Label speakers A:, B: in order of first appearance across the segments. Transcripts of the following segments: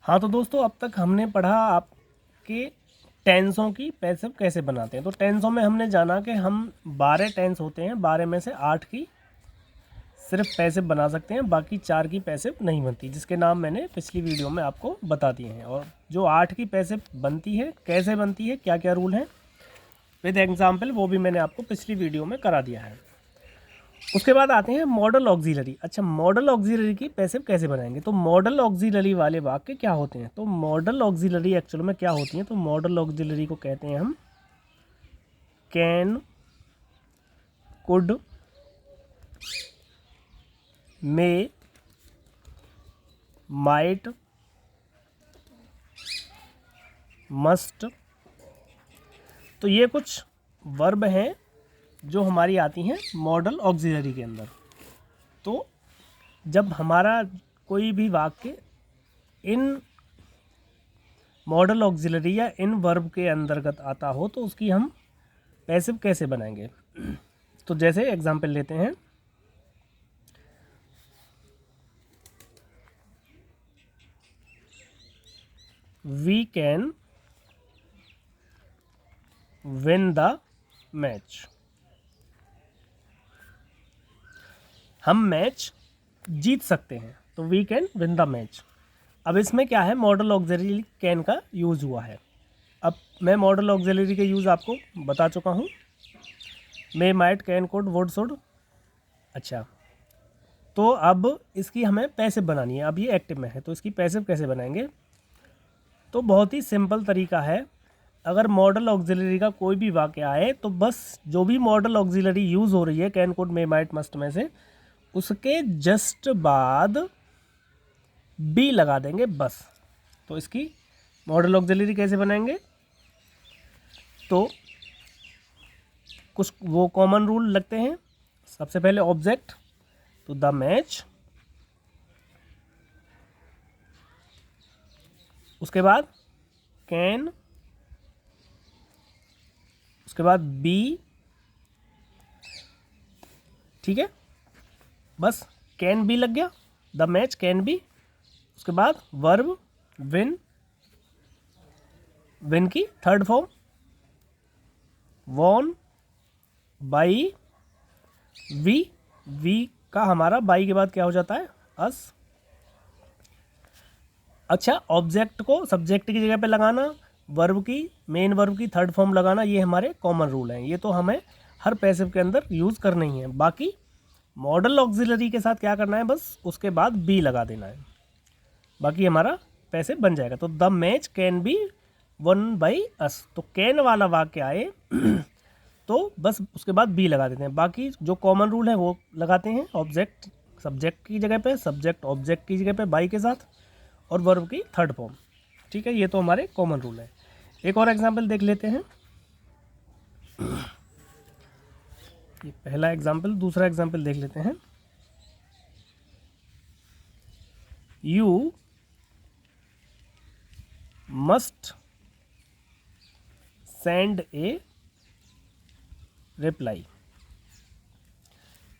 A: हाँ तो दोस्तों, अब तक हमने पढ़ा आपके टेंसों की पैसिव कैसे बनाते हैं। तो टेंसों में हमने जाना कि हम 12 टेंस होते हैं, 12 में से 8 की सिर्फ पैसिव बना सकते हैं, बाकी 4 की पैसिव नहीं बनती, जिसके नाम मैंने पिछली वीडियो में आपको बता दिए हैं। और जो 8 की पैसिव बनती है, कैसे बनती है, क्या क्या रूल हैं विद एग्जाम्पल, वो भी मैंने आपको पिछली वीडियो में करा दिया है। उसके बाद आते हैं मॉडल ऑक्सिलरी। अच्छा, मॉडल ऑक्सिलरी की पैसिव कैसे बनाएंगे। तो मॉडल ऑक्सिलरी वाले वाक्य क्या होते हैं। तो मॉडल ऑक्सिलरी एक्चुअल में क्या होती हैं। तो मॉडल ऑक्सिलरी को कहते हैं हम can, could, may, might, must. तो ये कुछ वर्ब हैं जो हमारी आती हैं मॉडल ऑक्सिलरी के अंदर। तो जब हमारा कोई भी वाक्य इन मॉडल ऑक्सिलरी या इन वर्ब के अंतर्गत आता हो तो उसकी हम पैसिव कैसे बनाएंगे। तो जैसे एग्जाम्पल लेते हैं, we can win the match. हम मैच जीत सकते हैं, तो we can win the match. अब इसमें क्या है, मॉडल ऑक्सिलरी कैन का यूज़ हुआ है। अब मैं मॉडल ऑक्सिलरी के यूज़ आपको बता चुका हूँ, may, might, can, could, would, should. अच्छा, तो अब इसकी हमें पैसिव बनानी है। अब ये एक्टिव में है तो इसकी पैसिव कैसे बनाएंगे। तो बहुत ही सिंपल तरीका है। अगर मॉडल ऑक्सिलरी का कोई भी वाक्य आए तो बस जो भी मॉडल ऑक्सिलरी यूज़ हो रही है can, could, may, might, must में से, उसके जस्ट बाद बी लगा देंगे बस। तो इसकी मॉडल ऑक्सिलरी कैसे बनाएंगे। तो कुछ वो कॉमन रूल लगते हैं। सबसे पहले ऑब्जेक्ट, तो द मैच। उसके बाद कैन, उसके बाद बी। ठीक है, बस कैन बी लग गया, द मैच कैन बी। उसके बाद वर्ब विन, विन की third form won, by, we का हमारा बाई के बाद क्या हो जाता है, अस। अच्छा, ऑब्जेक्ट को सब्जेक्ट की जगह पे लगाना, वर्ब की, मेन वर्ब की थर्ड फॉर्म लगाना, ये हमारे कॉमन रूल हैं। ये तो हमें हर पैसिव के अंदर यूज़ करना ही है। बाकी मॉडल ऑक्सिलरी के साथ क्या करना है, बस उसके बाद बी लगा देना है, बाकी हमारा पैसिव बन जाएगा। तो the match can be one by us. तो कैन वाला वाक्य आए तो बस उसके बाद बी लगा देते हैं। बाकी जो कॉमन रूल है वो लगाते हैं, ऑब्जेक्ट सब्जेक्ट की जगह पे, सब्जेक्ट ऑब्जेक्ट की जगह पे बाई के साथ, और वर्ब की थर्ड फॉर्म। ठीक है, ये तो हमारे कॉमन रूल है। एक और एग्जाम्पल देख लेते हैं। ये पहला एग्जाम्पल, दूसरा एग्जाम्पल देख लेते हैं। You must send A reply.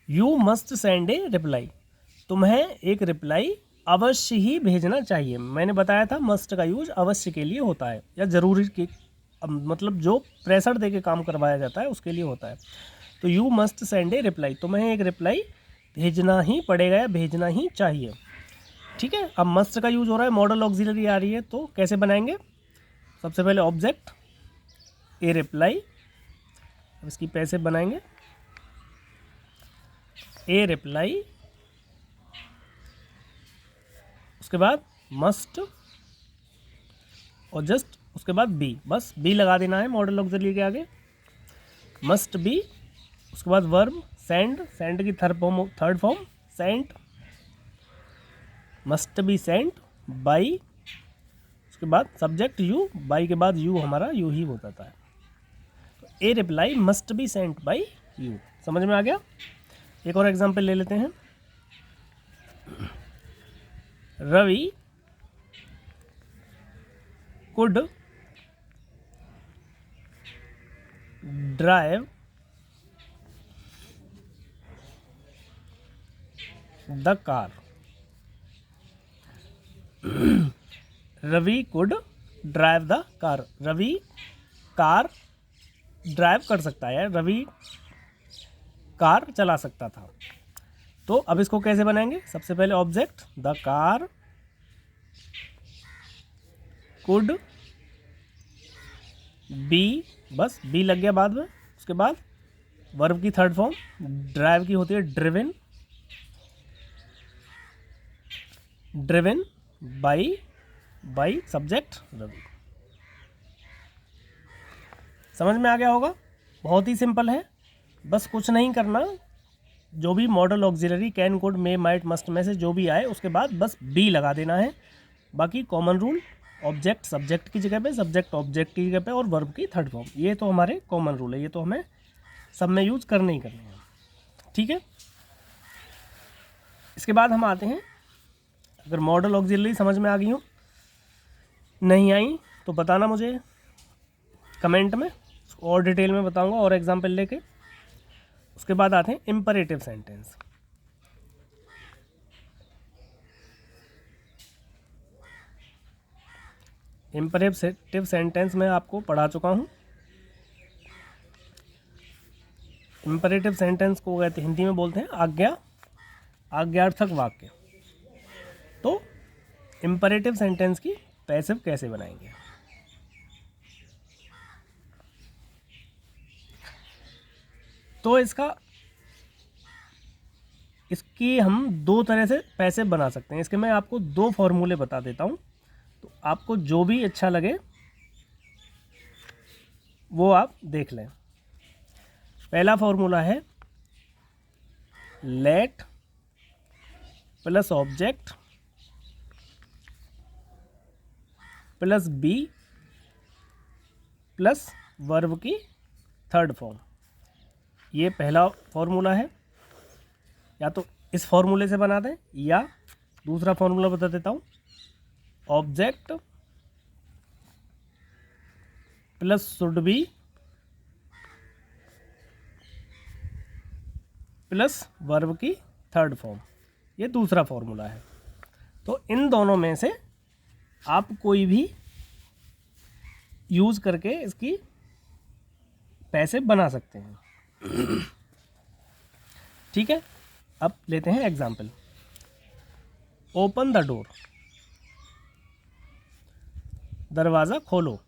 A: You must send A reply, तुम्हें एक रिप्लाई अवश्य ही भेजना चाहिए। मैंने बताया था मस्ट का यूज अवश्य के लिए होता है, या ज़रूरी के मतलब जो प्रेशर दे के काम करवाया जाता है उसके लिए होता है। तो you must send A reply, तुम्हें एक रिप्लाई भेजना ही पड़ेगा या भेजना ही चाहिए। ठीक है, अब मस्ट का यूज हो रहा है, मॉडल ऑक्सिलरी आ रही है, तो कैसे बनाएंगे। सबसे पहले ऑब्जेक्ट ए रिप्लाई, अब इसकी पैसे बनाएंगे ए रिप्लाई, उसके बाद मस्ट, और जस्ट उसके बाद बी, बस बी लगा देना है मॉडल ऑक्सिलरी के आगे, मस्ट बी। उसके बाद वर्ब सेंड, सेंड की third form sent, must be sent by. उसके बाद सब्जेक्ट यू, बाई के बाद यू हमारा यू ही हो जाता है। तो a reply must be sent by you. समझ में आ गया। एक और एग्जांपल ले लेते हैं। Ravi could drive the car. Ravi could drive the car, Ravi car drive कर सकता है, रवि कार चला सकता था। तो अब इसको कैसे बनाएंगे, सबसे पहले object the car could be, बस बी लग गया बाद में। उसके बाद वर्ब की थर्ड फॉर्म ड्राइव की होती है driven, driven by subject Ravi. समझ में आ गया होगा, बहुत ही सिंपल है, बस कुछ नहीं करना, जो भी model auxiliary can could may might must में से जो भी आए उसके बाद बस बी लगा देना है। बाकी कॉमन रूल ऑब्जेक्ट सब्जेक्ट की जगह पे, सब्जेक्ट ऑब्जेक्ट की जगह पे और वर्ब की थर्ड फॉर्म, ये तो हमारे कॉमन रूल है, ये तो हमें सब में यूज करने ही करने हैं। ठीक है, इसके बाद हम आते हैं, अगर मॉडल ऑक्सिलरी समझ में आ गई हो, नहीं आई तो बताना मुझे कमेंट में, और डिटेल में बताऊंगा और एग्जांपल लेके। उसके बाद आते हैं इम्परेटिव सेंटेंस। इम्परेटिव सेंटेंस मैं आपको पढ़ा चुका हूँ। इम्परेटिव सेंटेंस को कहते हिंदी में बोलते हैं आज्ञार्थक वाक्य। तो इम्परेटिव सेंटेंस की पैसिव कैसे बनाएंगे, तो इसकी हम दो तरह से पैसिव बना सकते हैं। इसके मैं आपको दो फॉर्मूले बता देता हूँ, तो आपको जो भी अच्छा लगे वो आप देख लें। पहला फॉर्मूला है let plus object plus be plus verb की थर्ड फॉर्म, ये पहला फॉर्मूला है। या तो इस फॉर्मूले से बना दें, या दूसरा फॉर्मूला बता देता हूँ, object plus should be plus verb की थर्ड फॉर्म, ये दूसरा फॉर्मूला है। तो इन दोनों में से आप कोई भी यूज़ करके इसकी पैसे बना सकते हैं। ठीक है, अब लेते हैं एग्जाम्पल। ओपन द डोर, दरवाज़ा खोलो।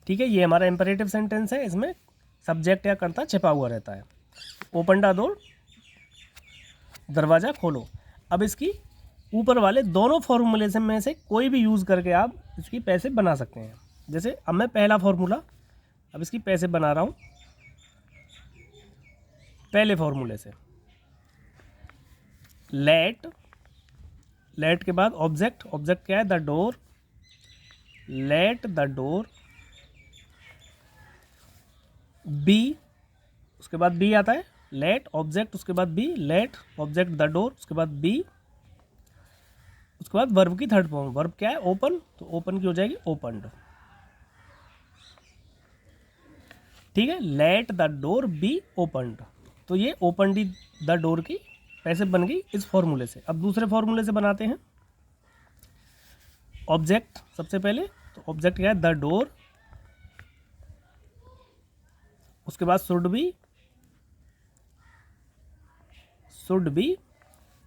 A: ठीक है, ये हमारा इम्परेटिव सेंटेंस है, इसमें सब्जेक्ट या कर्ता छिपा हुआ रहता है। ओपन द डोर, दरवाज़ा खोलो। अब इसकी ऊपर वाले दोनों फॉर्मूले से में से कोई भी यूज़ करके आप इसकी पैसे बना सकते हैं। जैसे अब मैं पहला फॉर्मूला, अब इसकी पैसे बना रहा हूँ पहले फॉर्मूले से। लेट के बाद ऑब्जेक्ट क्या है, the door, let the door be, उसके बाद बी आता है, लेट ऑब्जेक्ट उसके बाद be, let object the door उसके बाद बी, उसके बाद वर्ब की थर्ड फॉर्म, वर्ब क्या है, ओपन, तो ओपन की हो जाएगी ओपनड। ठीक है, late the door B opened, तो ये ओपनड द डोर की पैसे बन गई इस फॉर्मूले से। अब दूसरे फॉर्मूले से बनाते हैं। ऑब्जेक्ट सबसे पहले, तो ऑब्जेक्ट क्या है, द डोर, उसके बाद शुड बी,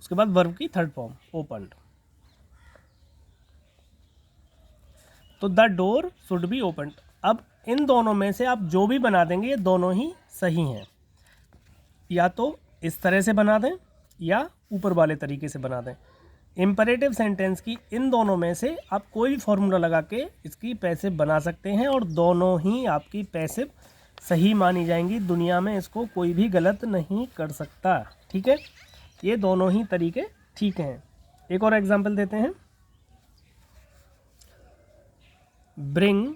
A: उसके बाद वर्ब की थर्ड फॉर्म ओपनड। तो the door should be opened. अब इन दोनों में से आप जो भी बना देंगे ये दोनों ही सही हैं। या तो इस तरह से बना दें या ऊपर वाले तरीके से बना दें। इम्परेटिव सेंटेंस की इन दोनों में से आप कोई भी फॉर्मूला लगा के इसकी पैसिव बना सकते हैं और दोनों ही आपकी पैसिव सही मानी जाएंगी। दुनिया में इसको कोई भी गलत नहीं कर सकता। ठीक है, ये दोनों ही तरीके ठीक हैं। एक और एग्जांपल देते हैं। Bring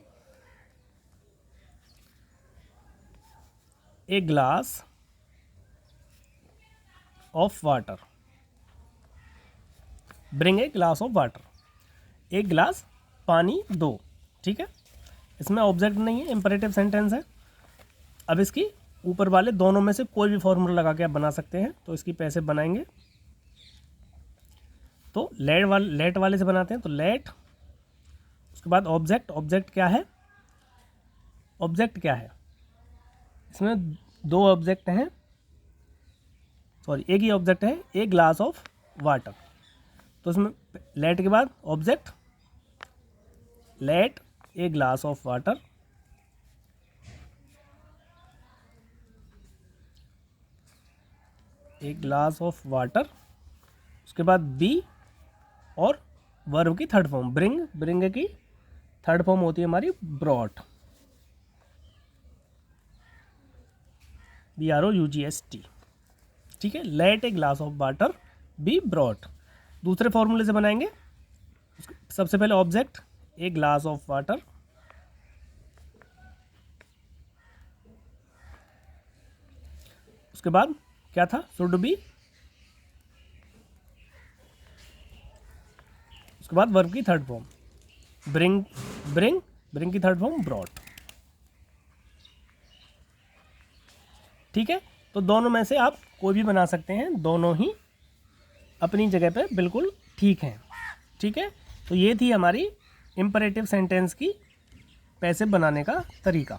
A: a glass of water, bring a glass of water, एक गिलास पानी दो। ठीक है, इसमें ऑब्जेक्ट नहीं है, इंपरेटिव सेंटेंस है। अब इसकी ऊपर वाले दोनों में से कोई भी फॉर्मूला लगा के आप बना सकते हैं। तो इसकी पैसे बनाएंगे तो लेट वाले से बनाते हैं, तो लेट, उसके बाद ऑब्जेक्ट। ऑब्जेक्ट क्या है? ऑब्जेक्ट क्या है? इसमें दो ऑब्जेक्ट हैं, सॉरी एक ही ऑब्जेक्ट है, एक ग्लास ऑफ वाटर। तो इसमें लेट के बाद object, let a glass of water, एक ग्लास ऑफ वाटर, उसके बाद बी और वर्ब की थर्ड फॉर्म ब्रिंग, ब्रिंग की थर्ड फॉर्म होती है हमारी ब्रॉट, BROUGST। ठीक है, let a glass of water be brought. दूसरे फॉर्मूले से बनाएंगे, सबसे पहले object a glass of water, उसके बाद क्या था? शुड बी, उसके बाद वर्ब की थर्ड फॉर्म ब्रिंग, ब्रिंग की थर्ड फॉर्म ब्रॉट। ठीक है, तो दोनों में से आप कोई भी बना सकते हैं, दोनों ही अपनी जगह पे बिल्कुल ठीक हैं। ठीक है, तो ये थी हमारी इंपरेटिव सेंटेंस की पैसिव बनाने का तरीका।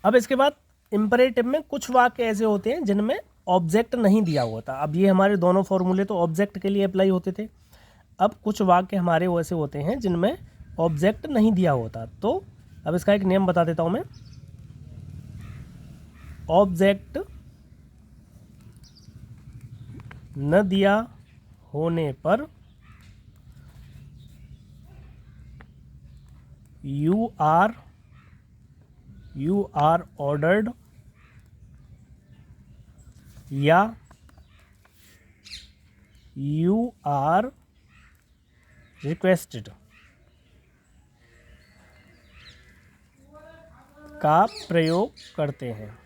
A: अब इसके बाद इंपरेटिव में कुछ वाक्य ऐसे होते हैं जिनमें ऑब्जेक्ट नहीं दिया हुआ था। अब ये हमारे दोनों फॉर्मूले तो ऑब्जेक्ट के लिए अप्लाई होते थे। अब कुछ वाक्य हमारे वैसे होते हैं जिनमें ऑब्जेक्ट नहीं दिया होता। तो अब इसका एक नियम बता देता हूँ मैं। ऑब्जेक्ट न दिया होने पर यू आर ऑर्डर्ड या यू आर रिक्वेस्टेड का प्रयोग करते हैं।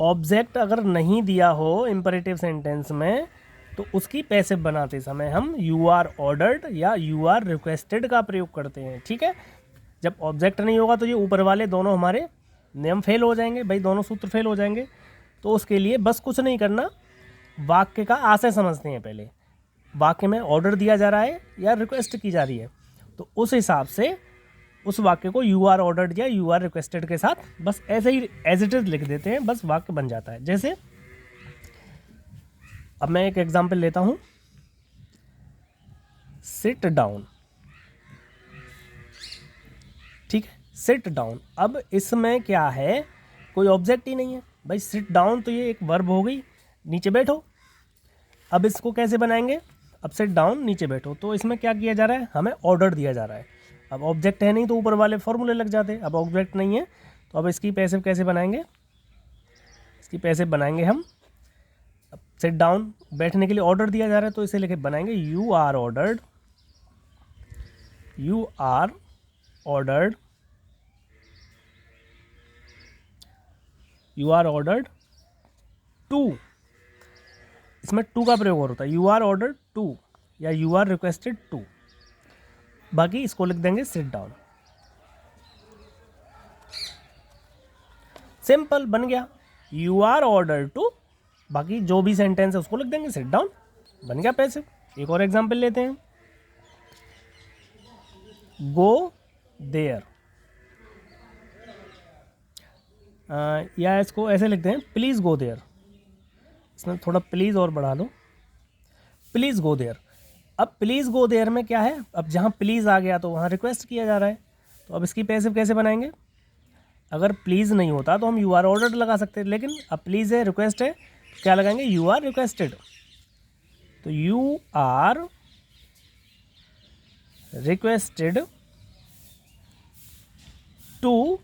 A: ऑब्जेक्ट अगर नहीं दिया हो इंपरेटिव सेंटेंस में तो उसकी पैसिव बनाते समय हम यू आर ऑर्डर्ड या यू आर रिक्वेस्टेड का प्रयोग करते हैं। ठीक है, जब ऑब्जेक्ट नहीं होगा तो ये ऊपर वाले दोनों हमारे नियम फेल हो जाएंगे भाई, दोनों सूत्र फेल हो जाएंगे। तो उसके लिए बस कुछ नहीं करना, वाक्य का आशय समझते हैं पहले। वाक्य में ऑर्डर दिया जा रहा है या रिक्वेस्ट की जा रही है, तो उस हिसाब से उस वाक्य को यू आर ऑर्डर्ड या यू आर रिक्वेस्टेड के साथ बस ऐसे ही एज इट इज लिख देते हैं, बस वाक्य बन जाता है। जैसे अब मैं एक एग्जांपल लेता हूं, सिट डाउन। ठीक है, सिट डाउन। अब इसमें क्या है, कोई ऑब्जेक्ट ही नहीं है भाई। सिट डाउन तो ये एक वर्ब हो गई, नीचे बैठो। अब इसको कैसे बनाएंगे? अब सिट डाउन नीचे बैठो, तो इसमें क्या किया जा रहा है, हमें ऑर्डर दिया जा रहा है। अब ऑब्जेक्ट है नहीं तो ऊपर वाले फॉर्मूले लग जाते हैं। अब ऑब्जेक्ट नहीं है तो अब इसकी पैसिव कैसे बनाएंगे? इसकी पैसिव बनाएंगे हम, अब सिट डाउन बैठने के लिए ऑर्डर दिया जा रहा है तो इसे लेके बनाएंगे you are ordered, you are ordered, you are ordered to. इसमें टू का प्रयोग और होता है, यू आर ऑर्डर्ड टू या यू आर रिक्वेस्टेड टू। बाकी इसको लिख देंगे सिट डाउन। सिंपल बन गया, यू आर ऑर्डर टू, बाकी जो भी सेंटेंस है उसको लिख देंगे सिट डाउन, बन गया पैसिव। एक और एग्जांपल लेते हैं, गो देयर, या इसको ऐसे लिखते हैं प्लीज गो देयर। इसमें थोड़ा प्लीज और बढ़ा लो, प्लीज गो देयर। अब प्लीज गो देयर में क्या है, अब जहाँ प्लीज आ गया तो वहाँ रिक्वेस्ट किया जा रहा है। तो अब इसकी पैसिव कैसे बनाएंगे? अगर प्लीज नहीं होता तो हम यू आर ऑर्डर्ड लगा सकते हैं, लेकिन अब प्लीज है, रिक्वेस्ट है, तो क्या लगाएंगे? You are requested. तो you are requested to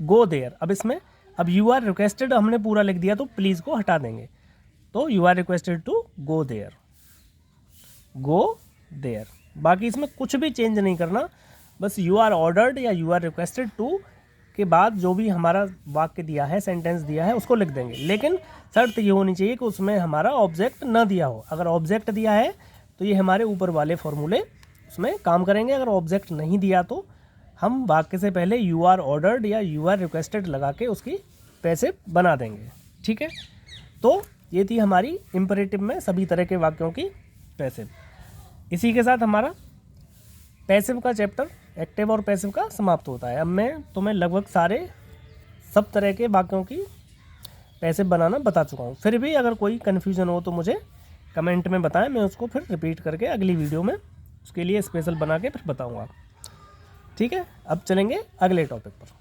A: go there. अब इसमें अब यू आर रिक्वेस्टेड हमने पूरा लिख दिया तो प्लीज को हटा देंगे, तो you are requested to go there, go there. बाकी इसमें कुछ भी चेंज नहीं करना, बस यू आर ऑर्डर्ड या यू आर रिक्वेस्टेड टू के बाद जो भी हमारा वाक्य दिया है, सेंटेंस दिया है, उसको लिख देंगे। लेकिन शर्त ये होनी चाहिए कि उसमें हमारा ऑब्जेक्ट न दिया हो। अगर ऑब्जेक्ट दिया है तो ये हमारे ऊपर वाले फॉर्मूले उसमें काम करेंगे। अगर ऑब्जेक्ट नहीं दिया तो हम वाक्य से पहले यू आर ऑर्डर्ड या यू आर रिक्वेस्टेड लगा के उसकी पैसिव बना देंगे। ठीक है, तो ये थी हमारी इम्परेटिव में सभी तरह के वाक्यों की पैसिव। इसी के साथ हमारा पैसिव का चैप्टर, एक्टिव और पैसिव का, समाप्त होता है। अब मैं तुम्हें लगभग सारे सब तरह के वाक्यों की पैसिव बनाना बता चुका हूँ। फिर भी अगर कोई कन्फ्यूज़न हो तो मुझे कमेंट में बताएं, मैं उसको फिर रिपीट करके अगली वीडियो में उसके लिए स्पेशल बना के फिर बताऊँगा। ठीक है, अब चलेंगे अगले टॉपिक पर।